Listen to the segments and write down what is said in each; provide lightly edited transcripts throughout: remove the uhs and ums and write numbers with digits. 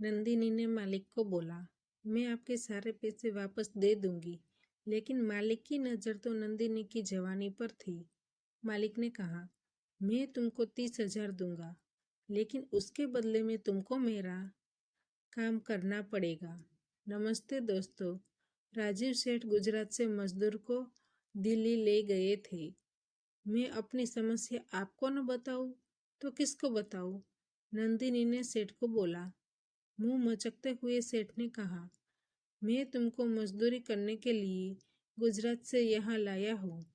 नंदिनी ने मालिक को बोला, मैं आपके सारे पैसे वापस दे दूंगी। लेकिन मालिक की नज़र तो नंदिनी की जवानी पर थी। मालिक ने कहा, मैं तुमको 30,000 दूंगा, लेकिन उसके बदले में तुमको मेरा काम करना पड़ेगा। नमस्ते दोस्तों, राजीव सेठ गुजरात से मजदूर को दिल्ली ले गए थे। मैं अपनी समस्या आपको न बताऊं तो किसको बताऊं? नंदिनी ने सेठ को बोला। मुंह मचकते हुए सेठ ने कहा, मैं तुमको मजदूरी करने के लिए गुजरात से यहाँ लाया हूँ,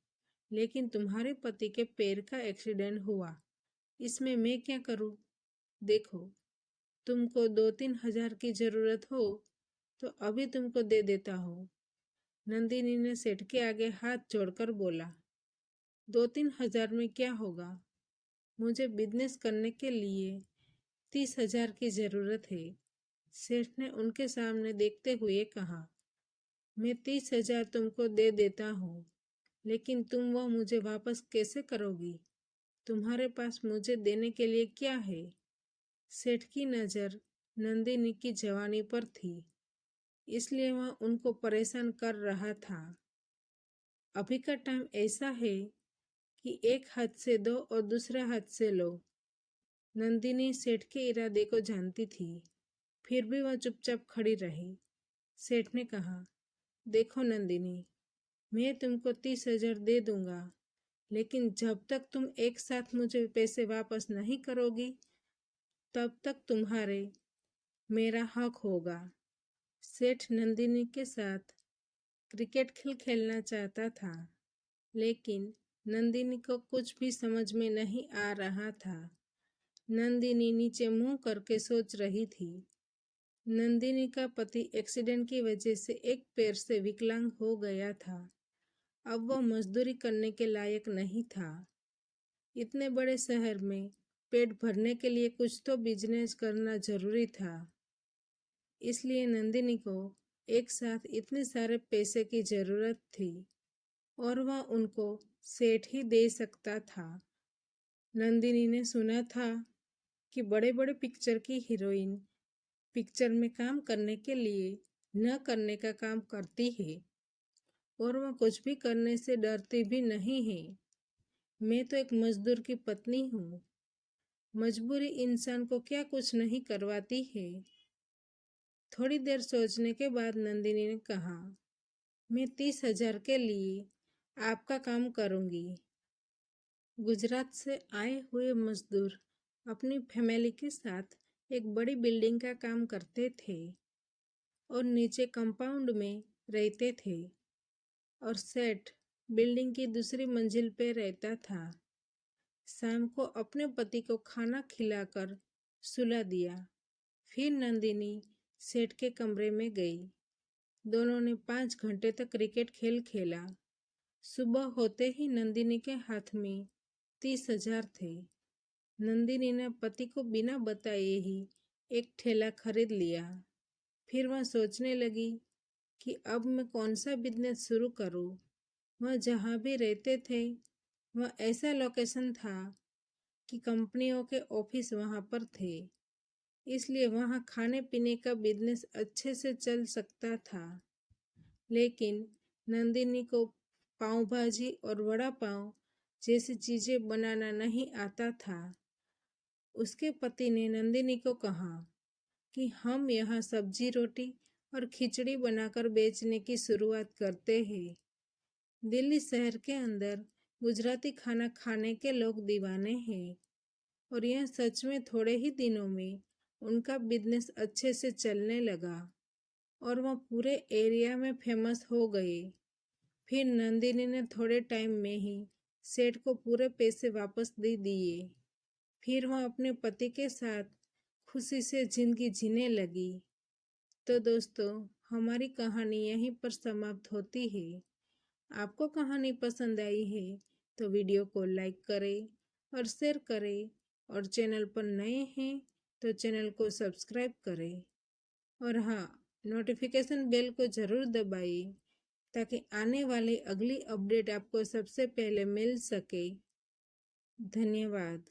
लेकिन तुम्हारे पति के पैर का एक्सीडेंट हुआ। इसमें मैं क्या करूँ? देखो, तुमको 2-3 हज़ार की जरूरत हो तो अभी तुमको दे देता हूँ। नंदिनी ने सेठ के आगे हाथ जोड़कर बोला, 2-3 हज़ार में क्या होगा? मुझे बिजनेस करने के लिए 30,000 की जरूरत है। सेठ ने उनके सामने देखते हुए कहा, मैं 30,000 तुमको दे देता हूँ, लेकिन तुम वह मुझे वापस कैसे करोगी? तुम्हारे पास मुझे देने के लिए क्या है? सेठ की नज़र नंदिनी की जवानी पर थी, इसलिए वह उनको परेशान कर रहा था। अभी का टाइम ऐसा है कि एक हाथ से दो और दूसरे हाथ से लो। नंदिनी सेठ के इरादे को जानती थी, फिर भी वह चुपचाप खड़ी रही। सेठ ने कहा, देखो नंदिनी, मैं तुमको 30,000 दे दूंगा, लेकिन जब तक तुम एक साथ मुझे पैसे वापस नहीं करोगी, तब तक तुम्हारे मेरा हक होगा। सेठ नंदिनी के साथ क्रिकेट खेलना चाहता था, लेकिन नंदिनी को कुछ भी समझ में नहीं आ रहा था। नंदिनी नीचे मुंह करके सोच रही थी। नंदिनी का पति एक्सीडेंट की वजह से एक पैर से विकलांग हो गया था। अब वह मजदूरी करने के लायक नहीं था। इतने बड़े शहर में पेट भरने के लिए कुछ तो बिजनेस करना जरूरी था। इसलिए नंदिनी को एक साथ इतने सारे पैसे की जरूरत थी और वह उनको सेठ ही दे सकता था। नंदिनी ने सुना था कि बड़े बड़े पिक्चर की हीरोइन पिक्चर में काम करने के लिए न करने का काम करती है और वह कुछ भी करने से डरती भी नहीं है। मैं तो एक मजदूर की पत्नी हूँ। मजबूरी इंसान को क्या कुछ नहीं करवाती है। थोड़ी देर सोचने के बाद नंदिनी ने कहा, मैं 30,000 के लिए आपका काम करूँगी। गुजरात से आए हुए मजदूर अपनी फैमिली के साथ एक बड़ी बिल्डिंग का काम करते थे और नीचे कंपाउंड में रहते थे और सेठ बिल्डिंग की दूसरी मंजिल पे रहता था। शाम को अपने पति को खाना खिलाकर सुला दिया। फिर नंदिनी सेठ के कमरे में गई। दोनों ने 5 घंटे तक क्रिकेट खेला। सुबह होते ही नंदिनी के हाथ में 30,000 थे। नंदिनी ने पति को बिना बताए ही एक ठेला खरीद लिया। फिर वह सोचने लगी कि अब मैं कौन सा बिजनेस शुरू करूं। वह जहाँ भी रहते थे वह ऐसा लोकेशन था कि कंपनियों के ऑफिस वहाँ पर थे, इसलिए वहाँ खाने पीने का बिजनेस अच्छे से चल सकता था। लेकिन नंदिनी को पाव भाजी और वड़ा पाव जैसी चीज़ें बनाना नहीं आता था। उसके पति ने नंदिनी को कहा कि हम यहाँ सब्जी रोटी और खिचड़ी बनाकर बेचने की शुरुआत करते हैं। दिल्ली शहर के अंदर गुजराती खाना खाने के लोग दीवाने हैं और यह सच में थोड़े ही दिनों में उनका बिजनेस अच्छे से चलने लगा और वह पूरे एरिया में फेमस हो गए। फिर नंदिनी ने थोड़े टाइम में ही सेठ को पूरे पैसे वापस दे दिए। फिर वह अपने पति के साथ खुशी से जिंदगी जीने लगी। तो दोस्तों, हमारी कहानी यहीं पर समाप्त होती है। आपको कहानी पसंद आई है तो वीडियो को लाइक करें और शेयर करें और चैनल पर नए हैं तो चैनल को सब्सक्राइब करें और हाँ, नोटिफिकेशन बेल को ज़रूर दबाइए ताकि आने वाली अगली अपडेट आपको सबसे पहले मिल सके। धन्यवाद।